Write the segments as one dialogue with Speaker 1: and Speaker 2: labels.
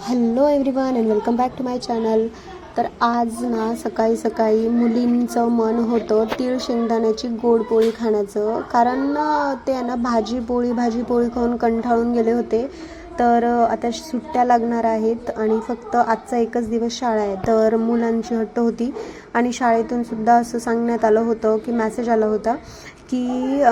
Speaker 1: Hello everyone and welcome back to my channel. तर आज ना सकाळी सकाळी मुलींचं मन होतं तीळ शेंगदाण्याची गोड पोळी खाण्याचं, कारण ते ना भाजी पोळी खाऊन कंटाळून गेले होते. तर आता सुट्ट्या लागणार आहेत आणि फक्त आजचा एकच दिवस शाळा आहे. तर मुलांची हट्ट होती आणि शाळेतून सुद्धा असं सांगण्यात आलं होतं की मेसेज आला होता की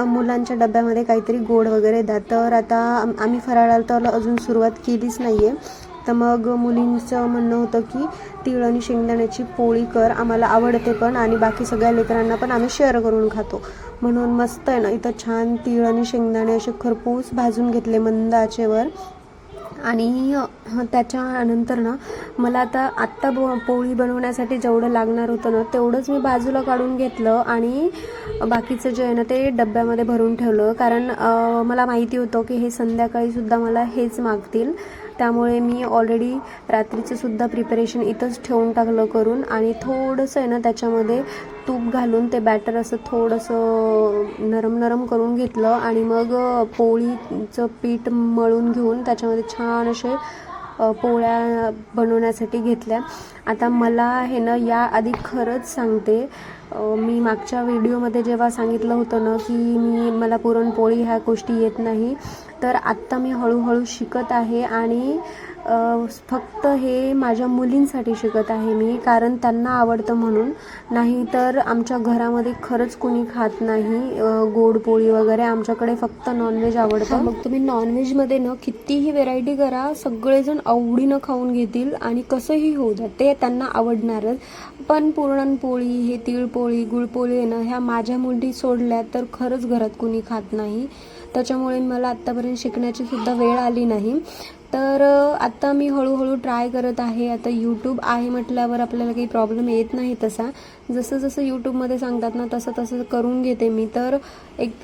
Speaker 1: मुलांच्या डब्यामध्ये काहीतरी गोड वगैरे द्या. तर आता आम्ही फराळाला तर अजून सुरुवात केलीच नाही आहे. तर मग मुलींचं म्हणणं होतं की तीळ आणि शेंगदाण्याची पोळी कर, आम्हाला आवडते पण आणि बाकी सगळ्या लेकरांना पण आम्ही शेअर करून खातो. म्हणून मस्त आहे ना, इथं छान तीळ आणि शेंगदाणे असे खरपूस भाजून घेतले मंद आचेवर. आणि त्याच्यानंतर ना मला आत्ता पोळी बनवण्यासाठी जेवढं लागणार होतं ना तेवढंच मी बाजूला काढून घेतलं आणि बाकीचं जे आहे ना ते डब्यामध्ये भरून ठेवलं. कारण मला माहिती होतं की हे संध्याकाळीसुद्धा मला हेच मागतील. त्यामुळे मी ऑलरेडी रात्रीचं सुद्धा प्रिपरेशन इथंच ठेवून टाकलं करून आणि थोडंसं आहे ना त्याच्यामध्ये तूप घालून ते बॅटर असं थोडंसं नरम करून घेतलं आणि मग पोळीचं पीठ मळून घेऊन त्याच्यामध्ये छान असे पोळ्या बनवण्यासाठी घेतल्या. आता मला हे ना याआधी खरंच सांगते, मी मागच्या व्हिडिओमध्ये जेव्हा सांगितलं होतं ना की मला पुरणपोळी ह्या गोष्टी येत नाही, तर आत्ता मी हळूहळू शिकत आहे आणि फक्त हे माझ्या मुलींसाठी शिकत आहे मी, कारण त्यांना आवडतं म्हणून. नाही तर आमच्या घरामध्ये खरंच कोणी खात नाही गोड पोळी वगैरे. आमच्याकडे फक्त नॉनव्हेज आवडतं. मग तुम्ही नॉनव्हेजमध्ये ना कितीही व्हेरायटी करा, सगळेजण आवडीनं खाऊन घेतील आणि कसंही होऊ द्या ते त्यांना आवडणारच. पण पुरणपोळी, हे तिळपोळी, गुळपोळी आहे ना, ह्या माझ्या मुली सोडल्या तर खरंच घरात कोणी खात नाही. त्याच्यामुळे मला आत्तापर्यंत शिकण्याची सुद्धा वेळ आली नाही. तर आत्ता मी हळूहळू ट्राय करत आहे. आता यूट्यूब आहे म्हटल्यावर आपल्याला काही प्रॉब्लेम येत नाही तसा. जसं यूट्यूबमध्ये सांगतात ना तसं करून घेते मी. तर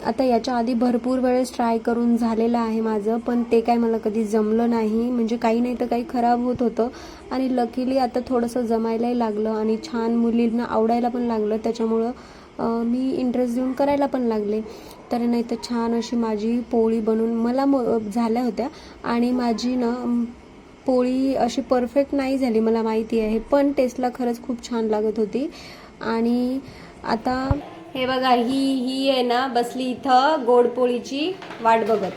Speaker 1: आता याच्या आधी भरपूर वेळेस ट्राय करून झालेलं आहे माझं, पण ते काय मला कधी जमलं नाही. म्हणजे काही नाही तर काही खराब होत होतं आणि लकीली आता थोडंसं जमायलाही लागलं आणि छान मुलींना आवडायला पण लागलं. त्याच्यामुळं मी इंटरेस्ट देऊन करायला पण लागले. तर नाही तर छान अशी माझी पोळी बनवून मला झाल्या होत्या आणि माझी ना पोळी अशी परफेक्ट नाही झाली मला माहिती आहे, पण टेस्टला खरंच खूप छान लागत होती. आणि आता हे बघा, ही आहे ना बसली इथं गोड पोळीची वाट बघत.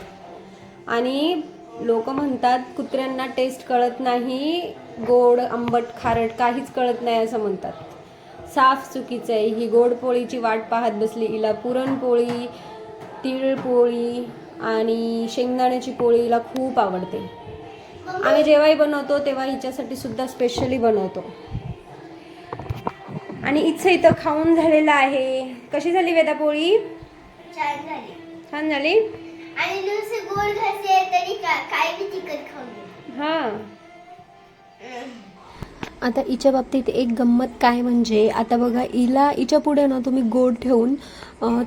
Speaker 1: आणि लोक म्हणतात कुत्र्यांना टेस्ट कळत नाही, गोड आंबट खारट काहीच कळत नाही असं म्हणतात. साफ चुकीचं आहे. ही गोड पोळीची वाट पाहत बसली. हिला पुरणपोळी, तिळपोळी आणि शेंगदाण्याची पोळी हिला खूप आवडते. आम्ही जेव्हाही बनवतो तेव्हा हिच्यासाठी सुद्धा स्पेशली बनवतो. आणि इथं खाऊन झालेलं आहे. कशी झाली वेदा पोळी? छान झाली.
Speaker 2: आणि नुसते गोड घासे तरी काय बी तिखट खाऊ.
Speaker 1: हां. आता हिच्या बाबतीत एक गंमत काय म्हणजे, आता बघा हिच्या पुढे ना तुम्ही गोड ठेवून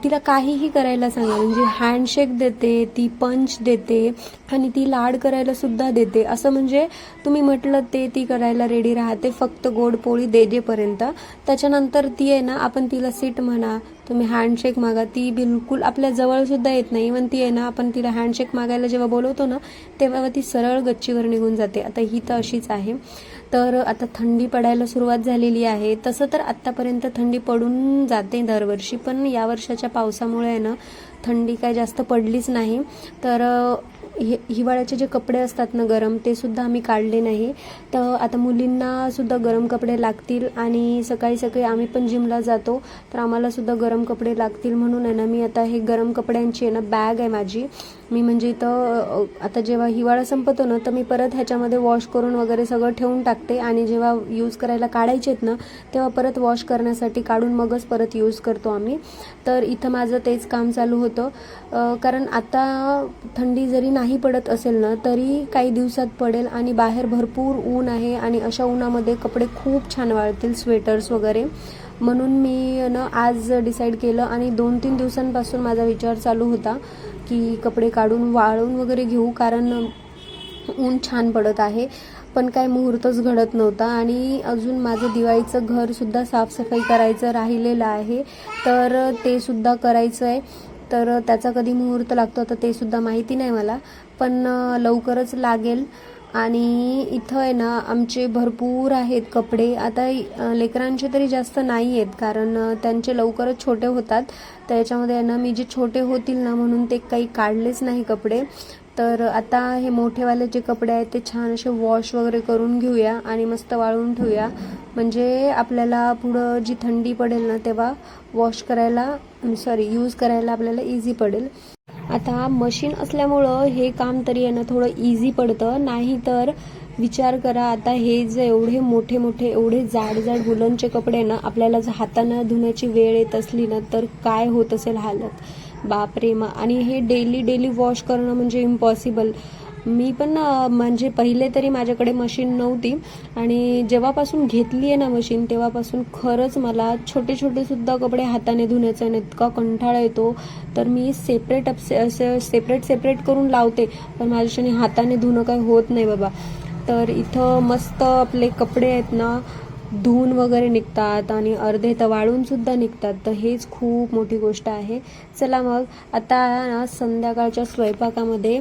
Speaker 1: तिला काहीही करायला सांगा, म्हणजे हँडशेक देते, ती पंच देते आणि ती लाड करायला सुद्धा देते. असं म्हणजे तुम्ही म्हटलं ते ती करायला रेडी राहते, फक्त गोड पोळी देजेपर्यंत. त्याच्यानंतर ती आहे ना, आपण तिला सीट म्हणा, तुम्ही हँडशेक मागा, ती बिलकुल आपल्या जवळ सुद्धा येत नाही. पण ती आहे ना, आपण तिला हँडशेक मागायला जेव्हा बोलवतो ना तेव्हा ती सरळ गच्चीवर निघून जाते. आता ही तर अशीच आहे. तर आता थंडी पडायला सुरुवात झालेली आहे. तसं तर आत्तापर्यंत थंडी पडून जाते दरवर्षी, पण या वर्षाच्या पावसामुळे आहे ना थंडी काय जास्त पडलीच नाही. तर हिवाळ्याचे जे कपडे असतात ना गरम, ते सुद्धा आम्ही काढले नाही. तर आता मुलींना सुद्धा गरम कपडे लागतील आणि सकाळी सकाळी आम्ही पण जिमला जातो, तर आम्हाला सुद्धा गरम कपडे लागतील. म्हणून आहे ना मी आता हे गरम कपड्यांची आहे ना बॅग आहे माझी. मी म्हणजे इथं आता जेव्हा हिवाळा संपतो ना तर मी परत ह्याच्यामध्ये वॉश करून वगैरे सगळं ठेवून टाकते आणि जेव्हा यूज करायला काढायचे आहेत ना तेव्हा परत वॉश करण्यासाठी काढून मगच परत यूज करतो आम्ही. तर इथं माझं तेच काम चालू होतं. कारण आता थंडी जरी नाही पडत असेल ना तरी काही दिवसात पडेल आणि बाहेर भरपूर ऊन आहे आणि अशा उन्हामध्ये कपडे खूप छान वाळतील, स्वेटर्स वगैरे. म्हणून मी ना आज डिसाईड केलं आणि 2-3 दिवसांपासून माझा विचार चालू होता की कपडे काढून वाळून वगैरे घेऊ, कारण ऊन छान पडत आहे. पण काय मुहूर्तच घडत नव्हता आणि अजून माझं दिवाळीचं घरसुद्धा साफसफाई करायचं राहिलेलं आहे, तर ते सुद्धा करायचं आहे. तर त्याचा कधी मुहूर्त लागतो आता ते सुद्धा माहिती नाही मला, पण लवकरच लागेल. आणि इथं आहे ना आमचे भरपूर आहेत कपडे. आता लेकरांचे तरी जास्त नाही आहेत कारण त्यांचे लवकरच छोटे होतात. त्याच्यामध्ये आहे ना मी जे छोटे होतील ना म्हणून ते काही काढलेच नाही कपडे. तर आता हे मोठेवाले जे कपडे आहेत ते छान असे वॉश वगैरे करून घेऊया आणि मस्त वाळवून ठेवूया. म्हणजे आपल्याला पुढं जी थंडी पडेल ना तेव्हा यूज करायला आपल्याला इझी पडेल. आता मशीन असल्यामुळं हे काम तरी आहे ना थोडं इझी पडतं. नाही तर विचार करा, आता हे जे एवढे मोठे मोठे एवढे जाड जाड वुलनचे कपडे ना आपल्याला जर हाताने धुण्याची वेळ येत असली ना तर काय होत असेल हालत. बापरे. आणि हे डेली वॉश करणं म्हणजे इम्पॉसिबल. मी पण म्हणजे पहिले तरी माझ्याकडे मशीन नव्हती आणि जेव्हापासून घेतली आहे ना मशीन तेव्हापासून खरंच मला छोटे छोटे सुद्धा कपडे हाताने धुण्याचा इतका कंटाळा येतो. तर मी सेपरेट करून लावते, पण माझ्याने हाताने धुणं काही होत नाही बाबा. तर इथं मस्त आपले कपडे आहेत ना धुवून वगैरे निघतात आणि अर्धे तर वाळून सुद्धा निघतात. तर हेच खूप मोठी गोष्ट आहे. चला मग आता ना संध्याकाळच्या स्वयंपाकामध्ये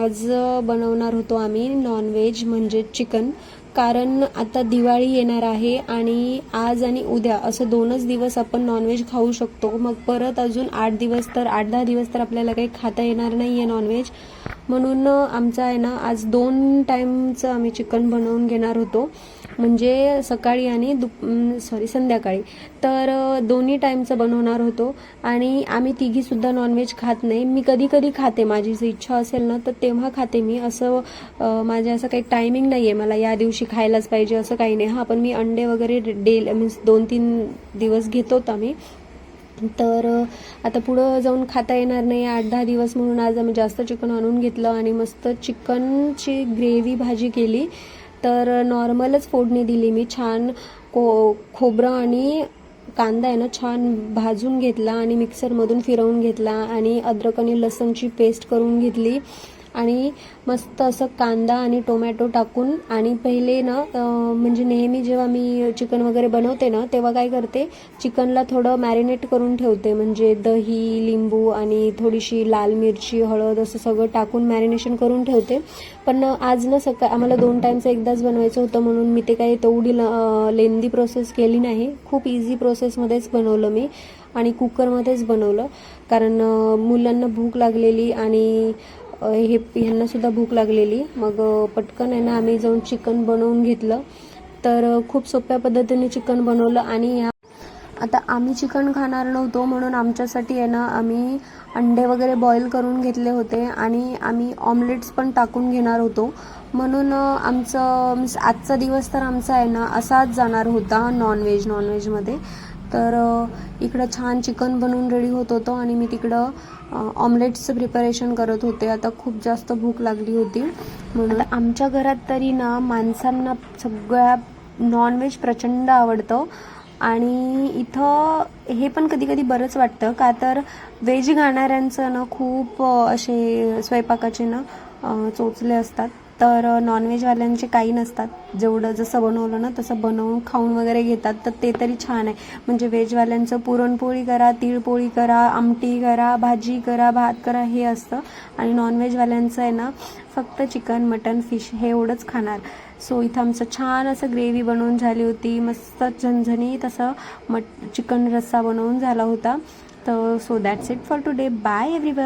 Speaker 1: आज बनवणार होतो आम्ही नॉनव्हेज म्हणजे चिकन. कारण आता दिवाळी येणार आहे आणि आज आणि उद्या असं 2च दिवस आपण नॉनव्हेज खाऊ शकतो. मग परत अजून 8-10 दिवस तर आपल्याला काही खाता येणार नाही आहे नॉनव्हेज. म्हणून आमचा आहे ना आज 2 टाईमचं आम्ही चिकन बनवून घेणार होतो. म्हणजे सकाळी आणि संध्याकाळी. तर दोन्ही टाईमचं बनवणार होतो. आणि आम्ही तिघीसुद्धा नॉनव्हेज खात नाही. मी कधी खाते, माझी जर इच्छा असेल ना तर तेव्हा खाते मी. असं माझं असं काही टायमिंग नाही आहे मला या दिवशी खायलाच पाहिजे असं काही नाही. हां, पण मी अंडे वगैरे मीन्स 2-3 दिवस घेतोत आम्ही. तर आता पुढं जाऊन खाता येणार नाही 8-10 दिवस म्हणून आज आम्ही जास्त चिकन आणून घेतलं आणि मस्त चिकनची ग्रेव्ही भाजी केली. तर नॉर्मलच फोडणी दिली मी. छान खोबरं आणि कांदा आहे ना छान भाजून घेतला आणि मिक्सरमधून फिरवून घेतला आणि अद्रक आणि लसूणची पेस्ट करून घेतली आणि मस्त असं कांदा आणि टोमॅटो टाकून. आणि पहिले ना म्हणजे नेहमी जेव्हा मी चिकन वगैरे बनवते ना तेव्हा काय करते, चिकनला थोडं मॅरिनेट करून ठेवते. म्हणजे दही, लिंबू आणि थोडीशी लाल मिरची, हळद असं सगळं टाकून मॅरिनेशन करून ठेवते. पण आज ना आम्हाला 2 टाईमचं एकदाच बनवायचं होतं म्हणून मी ते काही तेवढी लेंदी प्रोसेस केली नाही. खूप इझी प्रोसेसमध्येच बनवलं मी आणि कुकरमध्येच बनवलं. कारण मुलांना भूक लागलेली आणि ह्यांना सुद्धा भूक लागलेली. मग पटकन आहे ना आम्ही जाऊन चिकन बनवून घेतलं. तर खूप सोप्या पद्धतीने चिकन बनवलं. आणि आता आम्ही चिकन खाणार नव्हतो म्हणून आमच्यासाठी आहे ना आम्ही अंडे वगैरे बॉईल करून घेतले होते आणि आम्ही ऑमलेट्स पण टाकून घेणार होतो. म्हणून आमचं आजचा दिवस तर आमचा आहे ना असाच जाणार होता नॉनव्हेजमध्ये. तर इकडं छान चिकन बनवून रेडी होत होतं आणि मी तिकडं ऑमलेट्सचं प्रिपरेशन करत होते. आता खूप जास्त भूक लागली होती म्हणून. आमच्या घरात तरी ना माणसांना सगळ्या नॉनव्हेज प्रचंड आवडतं. आणि इथं हे पण कधी बरंच वाटतं का तर व्हेज खाणाऱ्यांचं ना खूप असे स्वयंपाकाचे ना चोचले असतात. तर नॉनव्हेजवाल्यांचे काही नसतात. जेवढं जसं बनवलं ना तसं बनवून खाऊन वगैरे घेतात. तर ते तरी छान आहे. म्हणजे व्हेजवाल्यांचं पुरणपोळी करा, तिळपोळी करा, आमटी करा, भाजी करा, भात करा हे असतं. आणि नॉनव्हेजवाल्यांचं आहे ना फक्त चिकन, मटन, फिश हे एवढंच खाणार. सो इथं आमचं छान असं ग्रेव्ही बनवून झाली होती. मस्त झणझणीत असं चिकन रस्सा बनवून झाला होता. तर so that's it for today. Bye everyone.